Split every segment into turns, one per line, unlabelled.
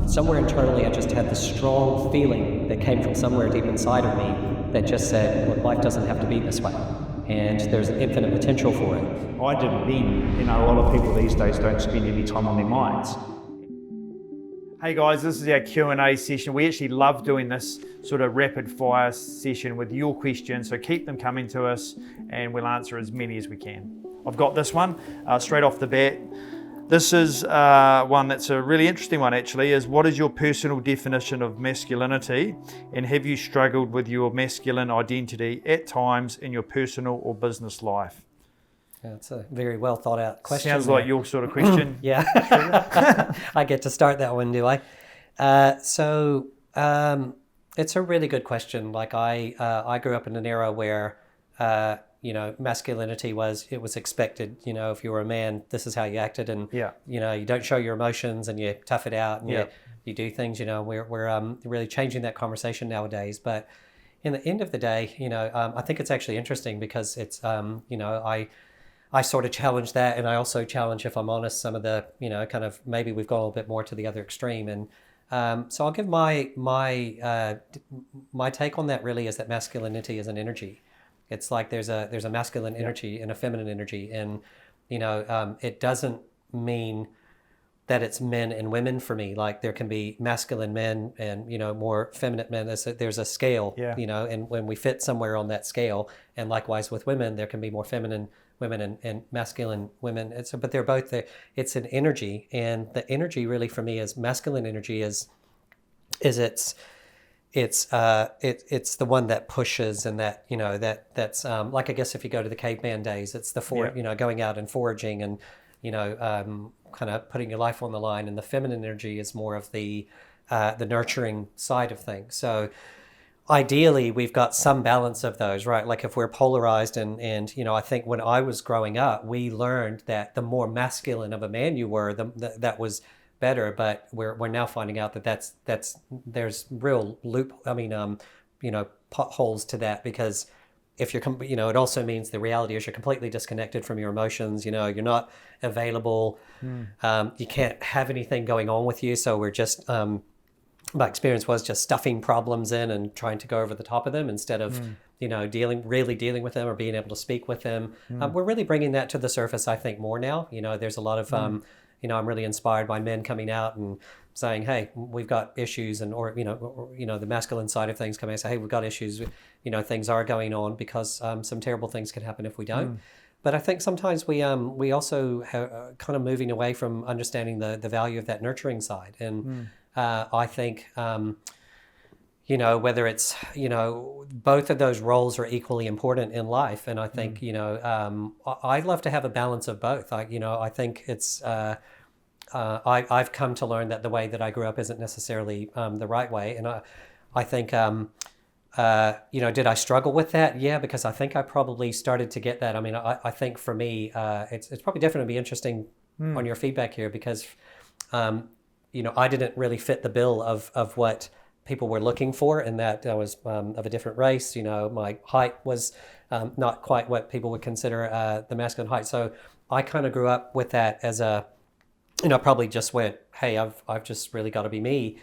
somewhere internally I just had this strong feeling that came from somewhere deep inside of me that just said, look, life doesn't have to be this way, and there's infinite potential for it.
I didn't then. A lot of people these days don't spend any time on their minds. Hey guys, this is our Q&A session. We actually love doing this sort of rapid fire session with your questions, so keep them coming to us and we'll answer as many as we can. I've got this one straight off the bat. This is one that's a really interesting one actually, is what is your personal definition of masculinity, and have you struggled with your masculine identity at times in your personal or business life?
That's a very well thought out question.
Sounds like your sort of question.
Yeah. I get to start that one, do I? So it's a really good question. Like I grew up in an era where masculinity was expected. If you were a man, this is how you acted, and you don't show your emotions and you tough it out and you do things. We're really changing that conversation nowadays. But in the end of the day, I think it's actually interesting because it's I sort of challenge that, and I also challenge, if I'm honest, some of the kind of maybe we've gone a little bit more to the other extreme. And so I'll give my take on that. Really, is that masculinity is an energy. It's like there's a masculine energy and a feminine energy, and it doesn't mean that it's men and women for me. Like there can be masculine men and more feminine men. There's a scale, and when we fit somewhere on that scale, and likewise with women, there can be more feminine women and masculine women. But they're both there. It's an energy, and the energy really for me is masculine energy is it's the one that pushes, and that's like, I guess if you go to the caveman days, it's the going out and foraging and kind of putting your life on the line, and the feminine energy is more of the nurturing side of things. So ideally we've got some balance of those, right? Like if we're polarized and I think when I was growing up, we learned that the more masculine of a man you were, that was better. But we're now finding out that there's real potholes to that, because if you're it also means the reality is you're completely disconnected from your emotions. You're not available. You can't have anything going on with you. So we're just my experience was just stuffing problems in and trying to go over the top of them instead of dealing with them or being able to speak with them. We're really bringing that to the surface, I think, more now. There's a lot of I'm really inspired by men coming out and saying, hey, we've got issues, and or the masculine side of things coming and say, hey, we've got issues, things are going on, because some terrible things can happen if we don't. But I think sometimes we also kind of moving away from understanding the value of that nurturing side. And I think whether it's both of those roles are equally important in life, and I think I'd love to have a balance of both. I think it's I've come to learn that the way that I grew up isn't necessarily the right way, and I think did I struggle with that? Yeah, because I think I probably started to get that. I mean, I think for me it's probably definitely interesting on your feedback here, because I didn't really fit the bill of what people were looking for, and that I was of a different race. My height was not quite what people would consider the masculine height. So I kind of grew up with that as a, probably just went, hey, I've just really got to be me,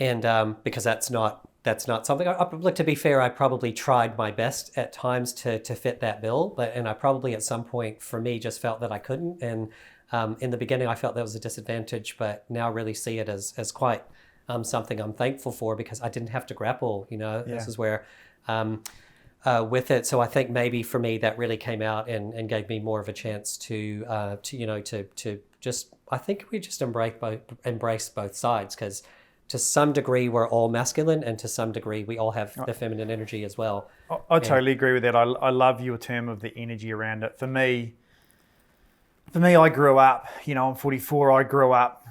and because that's not something. Look, to be fair, I probably tried my best at times to fit that bill, and I probably at some point for me just felt that I couldn't. And in the beginning, I felt that was a disadvantage, but now really see it as quite something I'm thankful for, because I didn't have to grapple. This is where with it. So I think maybe for me that really came out and gave me more of a chance to just, I think we just embrace both sides, because to some degree we're all masculine, and to some degree we all have the feminine energy as well.
I totally agree with that. I love your term of the energy around it. For me, I grew up, I'm 44, I grew up,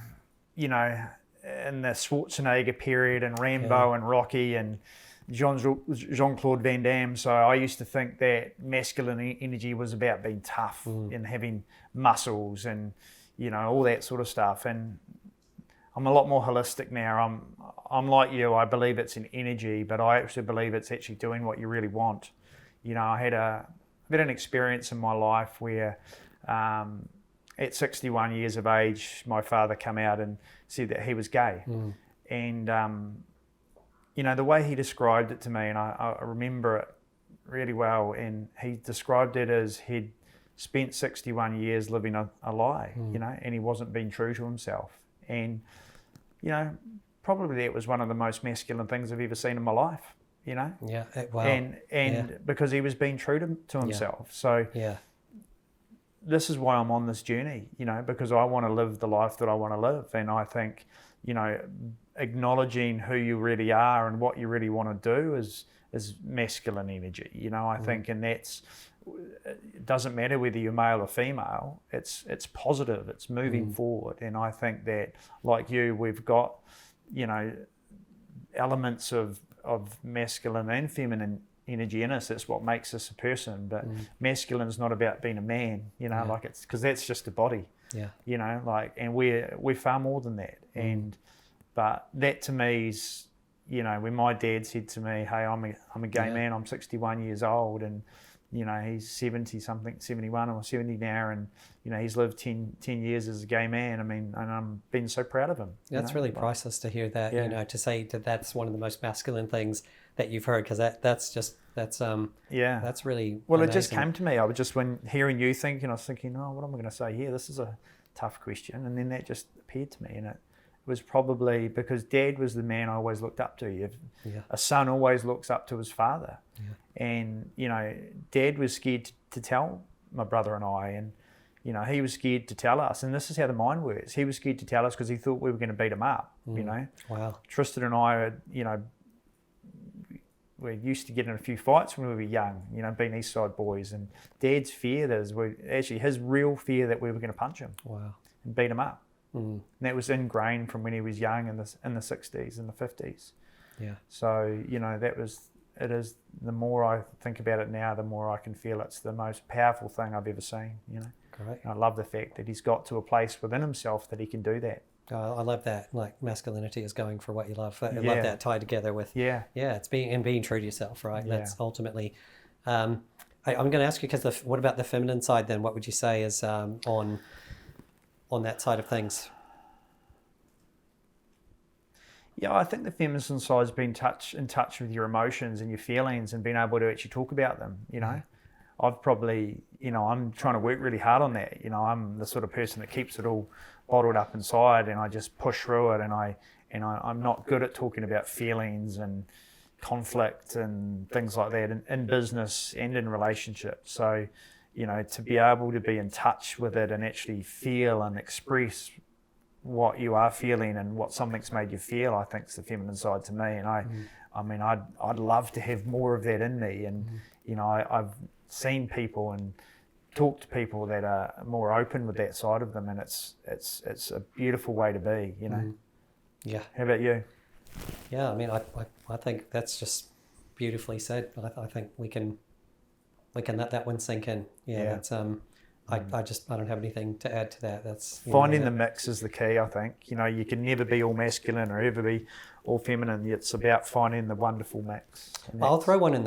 in the Schwarzenegger period, and Rambo and Rocky and Jean-Claude Van Damme. So I used to think that masculine energy was about being tough and having muscles and, all that sort of stuff. And I'm a lot more holistic now. I'm like you. I believe it's an energy, but I actually believe it's actually doing what you really want. I had an experience in my life where at 61 years of age, my father came out and said that he was gay. And, the way he described it to me, and I remember it really well, and he described it as he'd spent 61 years living a lie, and he wasn't being true to himself. And, probably that was one of the most masculine things I've ever seen in my life,
Yeah. Wow.
And because he was being true to himself. So this is why I'm on this journey, because I want to live the life that I want to live. And I think, acknowledging who you really are and what you really want to do is masculine energy, I think, and it doesn't matter whether you're male or female, it's positive, it's moving forward. And I think that, like you, we've got, elements of masculine and feminine energy in us. That's what makes us a person. But masculine is not about being a man, like it's because that's just a body. And we're far more than that. But that to me is, when my dad said to me, "Hey, I'm a gay man. I'm 61 years old, and he's 70 something, 71 or 70 now, and he's lived 10 years as a gay man. I mean, and I'm being so proud of him."
That's really priceless to hear that. To say that that's one of the most masculine things that you've heard, because that's really
well.
amazing.
It just came to me. I was just when hearing you thinking, I was thinking, "Oh, what am I going to say here? This is a tough question," and then that just appeared to me, and it was probably because Dad was the man I always looked up to. A son always looks up to his father. And, Dad was scared to tell my brother and I, and, he was scared to tell us. And this is how the mind works. He was scared to tell us because he thought we were going to beat him up,
Wow.
Tristan and I, we used to get in a few fights when we were young, being East Side boys. And Dad's fear his real fear that we were going to punch him.
Wow.
And beat him up. And that was ingrained from when he was young in the 60s and the 50s.
Yeah.
So, it is, the more I think about it now, the more I can feel it's the most powerful thing I've ever seen,
Great.
And I love the fact that he's got to a place within himself that he can do that.
I love that. Like, masculinity is going for what you love. I love that tied together with it's being true to yourself, right?
Yeah.
That's ultimately. I'm going to ask you, because what about the feminine side then? What would you say is on that side of things?
Yeah, I think the feminine side's been in touch with your emotions and your feelings and being able to actually talk about them, I've probably, I'm trying to work really hard on that. I'm the sort of person that keeps it all bottled up inside, and I just push through it, and I'm not good at talking about feelings and conflict and things like that in business and in relationships. So, to be able to be in touch with it and actually feel and express what you are feeling and what something's made you feel, I think is the feminine side to me. And I'd love to have more of that in me. And I've seen people and talked to people that are more open with that side of them, and it's a beautiful way to be.
Yeah.
How about you?
Yeah, I mean, I think that's just beautifully said. I think we can let that one sink in. Yeah. That's I don't have anything to add to that. That's
finding the mix is the key, I think. You can never be all masculine or ever be all feminine. It's about finding the wonderful mix.
I'll throw one in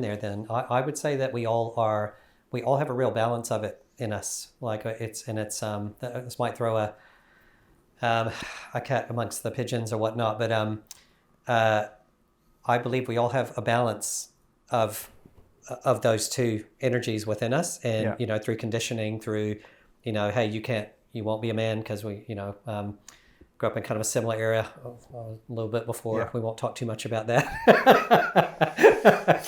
there then. I would say that we all have a real balance of it in us. Like this might throw a cat amongst the pigeons or whatnot, but I believe we all have a balance of those two energies within us, and through conditioning, through hey, you won't be a man because we grew up in kind of a similar area a little bit before. We won't talk too much about that,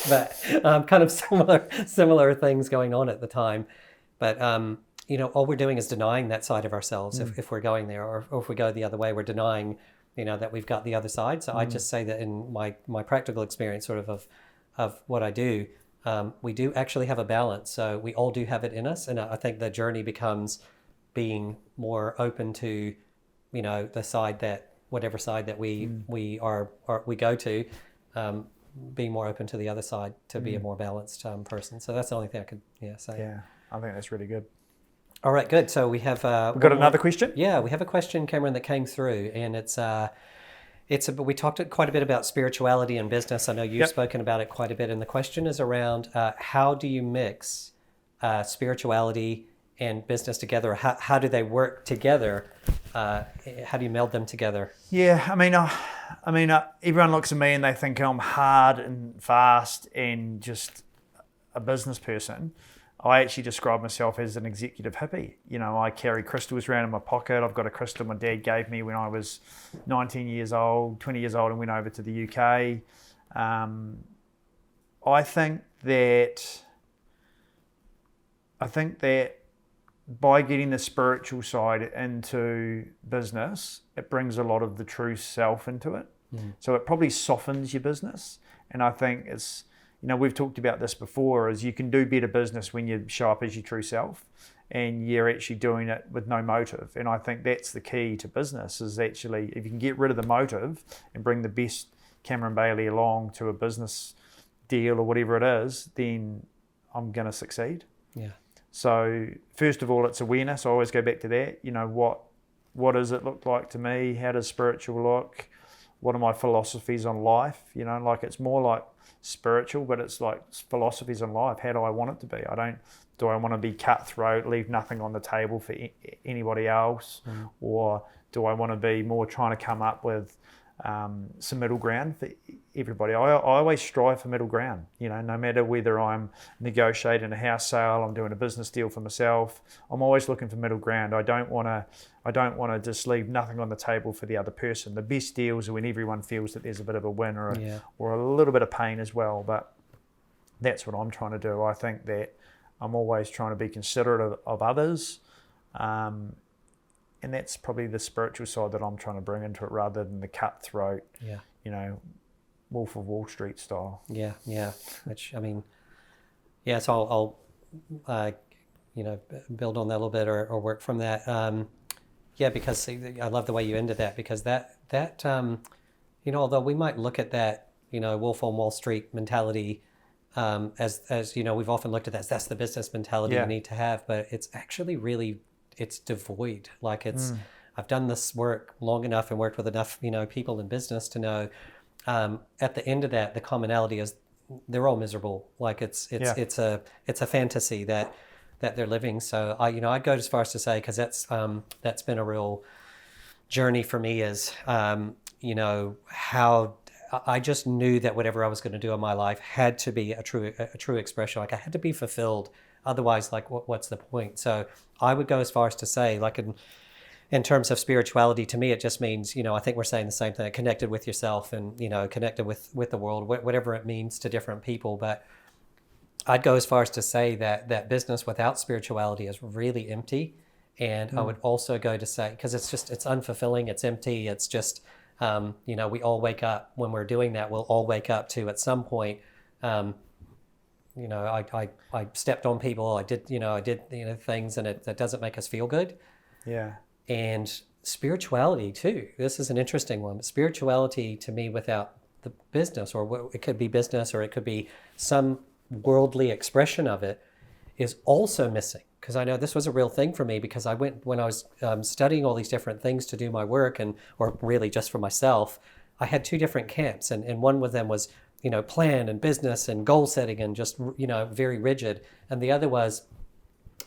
but kind of similar things going on at the time. But all we're doing is denying that side of ourselves. If we're going there, or if we go the other way, we're denying that we've got the other side. So I just say that in my practical experience, sort of what I do. We do actually have a balance, so we all do have it in us, and I think the journey becomes being more open to, the side whatever side that we go to, being more open to the other side to be a more balanced person. So that's the only thing I could say.
Yeah, I think that's really good.
All right, good. So we have
we've got another question.
Yeah, we have a question, Cameron, that came through, and we talked quite a bit about spirituality and business. I know you've spoken about it quite a bit, and the question is around how do you mix spirituality and business together? How do they work together? How do you meld them together?
Yeah, I mean, everyone looks at me and they think I'm hard and fast and just a business person. I actually describe myself as an executive hippie. You know, I carry crystals around in my pocket. I've got a crystal my dad gave me when I was 19 years old, 20 years old, and went over to the UK. I think that by getting the spiritual side into business, it brings a lot of the true self into it. So it probably softens your business. And I think it's, you know, we've talked about this before, is you can do better business when you show up as your true self and you're actually doing it with no motive. And I think that's the key to business, is actually, if you can get rid of the motive and bring the best Cameron Bailey along to a business deal or whatever it is, then I'm going to succeed.
Yeah.
So first of all, it's awareness. I always go back to that. You know, what does it look like to me? How does spiritual look? What are my philosophies on life? You know, like, it's more like spiritual, but it's like philosophies on life. How do I want it to be? Do I want to be cutthroat, leave nothing on the table for anybody else? Or do I want to be more trying to come up with some middle ground for everybody? I always strive for middle ground, you know, no matter whether I'm negotiating a house sale, I'm doing a business deal for myself, I'm always looking for middle ground. I don't want to just leave nothing on the table for the other person. The best deals are when everyone feels that there's a bit of a win or a little bit of pain as well. But that's what I'm trying to do. I think that I'm always trying to be considerate of others. And that's probably the spiritual side that I'm trying to bring into it, rather than the cutthroat, you know, Wolf of Wall Street style.
Yeah. Which, I mean, so I'll you know, build on that a little bit or work from that. Because I love the way you ended that, because that you know, although we might look at that, you know, Wolf on Wall Street mentality as you know, we've often looked at that as that's the business mentality you need to have, but it's actually really, it's devoid. Like, it's I've done this work long enough and worked with enough, you know, people in business to know at the end of that, the commonality is they're all miserable. Like, it's a fantasy that they're living. So I'd go as far as to say, because that's been a real journey for me, is you know, how I just knew that whatever I was going to do in my life had to be a true expression. Like, I had to be fulfilled. Otherwise, like, what's the point? So I would go as far as to say, like, in terms of spirituality, to me, it just means, you know, I think we're saying the same thing, connected with yourself and, you know, connected with the world, whatever it means to different people. But I'd go as far as to say that business without spirituality is really empty. And I would also go to say, because it's unfulfilling, it's empty, it's just, you know, we all wake up when we're doing that, we'll all wake up to, at some point, you know, I stepped on people, I did things, and that doesn't make us feel good.
Yeah.
And spirituality too. This is an interesting one. But spirituality, to me, without the business, or it could be business, or it could be some worldly expression of it, is also missing. Because I know this was a real thing for me, because I went, when I was studying all these different things to do my work, or really just for myself, I had two different camps, and one of them was, you know, plan and business and goal setting and just, you know, very rigid. And the other was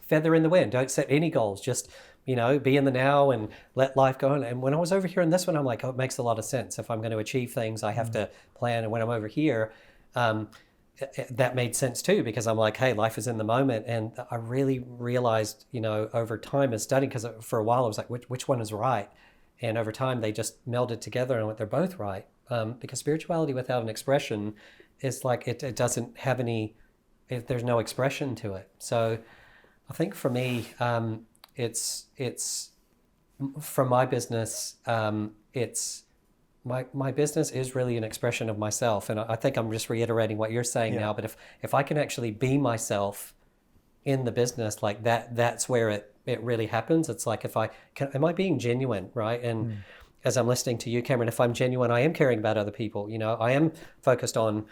feather in the wind. Don't set any goals. Just, you know, be in the now and let life go on. And when I was over here in this one, I'm like, oh, it makes a lot of sense. If I'm going to achieve things, I have to plan. And when I'm over here, that made sense too, because I'm like, hey, life is in the moment. And I really realized, you know, over time as studying, because for a while I was like, which one is right? And over time they just melded together, and they're both right. Because spirituality without an expression is like, it doesn't have there's no expression to it. So I think for me, it's from my business, it's my business is really an expression of myself. And I think I'm just reiterating what you're saying now, but if I can actually be myself in the business, like that's where it really happens. It's like, am I being genuine, right? And as I'm listening to you, Cameron, if I'm genuine, I am caring about other people. You know, I am focused on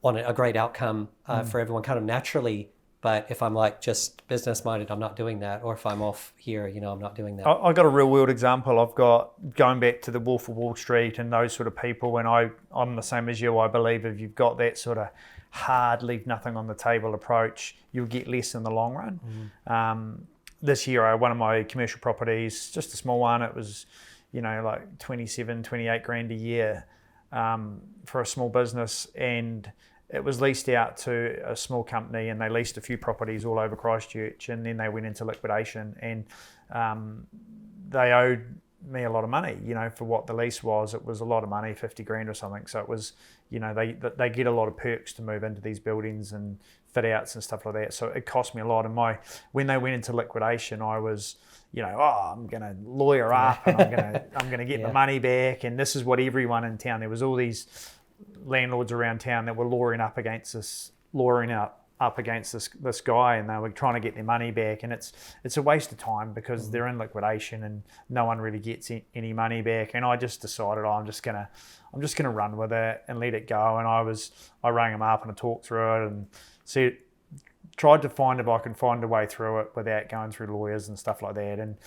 a great outcome for everyone, kind of naturally. But if I'm like just business minded, I'm not doing that. Or if I'm off here, you know, I'm not doing that.
I got a real world example. I've got, going back to the Wolf of Wall Street and those sort of people, when I'm the same as you. I believe if you've got that sort of hard, leave nothing on the table approach, you'll get less in the long run. this year, one of my commercial properties, just a small one, it was, like 27, 28 grand a year for a small business, and it was leased out to a small company, and they leased a few properties all over Christchurch, and then they went into liquidation, and they owed me a lot of money, for what the lease was. It was a lot of money, 50 grand or something. So it was, they get a lot of perks to move into these buildings and fit outs and stuff like that. So it cost me a lot. And when they went into liquidation, I was, I'm going to lawyer up, and I'm going to get my money back. And this is what everyone in town, there was all these landlords around town that were lawyering up against this guy, and they were trying to get their money back, and it's a waste of time because they're in liquidation and no one really gets any money back. And I just decided, I'm just gonna run with it and let it go. And I rang them up and I talked through it and tried to find if I could find a way through it without going through lawyers and stuff like that, and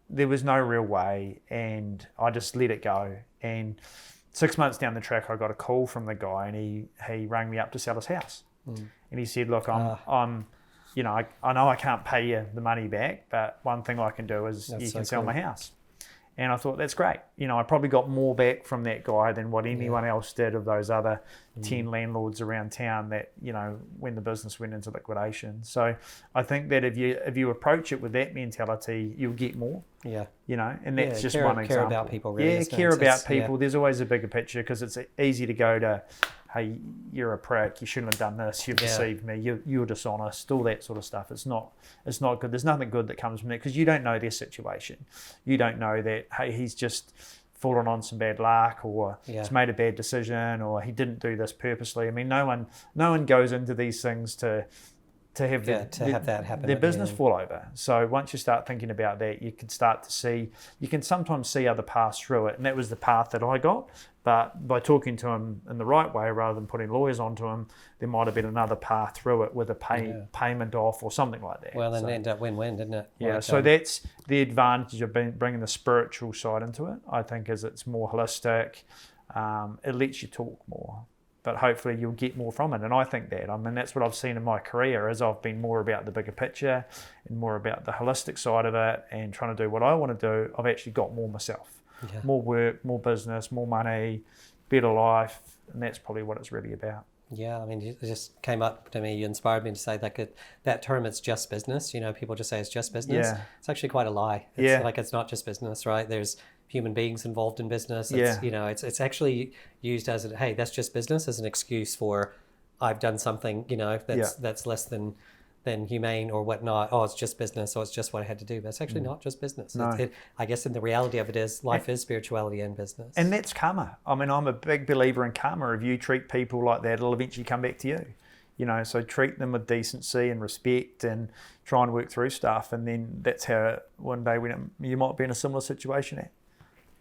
there was no real way, and I just let it go. And 6 months down the track, I got a call from the guy, and he rang me up to sell his house. And he said, look, I know I can't pay you the money back, but one thing I can do is you can sell my house. And I thought, that's great. I probably got more back from that guy than what anyone else did of those other 10 landlords around town that, when the business went into liquidation. So I think that if you approach it with that mentality, you'll get more. Yeah. And that's just one example.
Care about people, really.
Yeah, care about people. Yeah. There's always a bigger picture, because it's easy to go to, hey, you're a prick, you shouldn't have done this, you've deceived me, you're dishonest, all that sort of stuff. It's not good. There's nothing good that comes from that, because you don't know their situation. You don't know that, hey, he's just fallen on some bad luck, or he's made a bad decision, or he didn't do this purposely. I mean, no one goes into these things to have have that happen, their business fall over. So once you start thinking about that, you can sometimes see other paths through it, and that was the path that I got. But by talking to him in the right way, rather than putting lawyers onto him, there might have been another path through it with a payment off or something like that.
Well, then it ended up win-win, didn't it?
Yeah, so that's the advantage of bringing the spiritual side into it, I think, is it's more holistic. It lets you talk more, but hopefully you'll get more from it. And I think that, that's what I've seen in my career, is I've been more about the bigger picture and more about the holistic side of it, and trying to do what I want to do. I've actually got more myself. Yeah. More work, more business, more money, better life, and that's probably what it's really about.
Yeah, it just came up to me. You inspired me to say that term, it's just business. People just say it's just business. Yeah. It's actually quite a lie. It's not just business, right? There's human beings involved in business. It's actually used as hey, that's just business, as an excuse for I've done something, that's less than humane or whatnot. Oh, it's just business, so it's just what I had to do. But it's actually not just business. No. I guess in the reality of it is life is spirituality and business.
And that's karma. I'm a big believer in karma. If you treat people like that, it'll eventually come back to you. So treat them with decency and respect, and try and work through stuff. And then that's how one day you might be in a similar situation,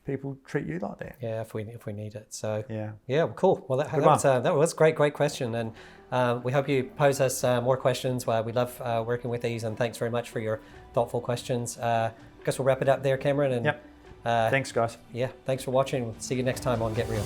people treat you like that.
Yeah, if we need it. So yeah, cool. Well, that was a great question, and we hope you pose us more questions. We love working with these, and thanks very much for your thoughtful questions. I guess we'll wrap it up there, Cameron. And
thanks, guys.
Yeah, thanks for watching. We'll see you next time on Get Real.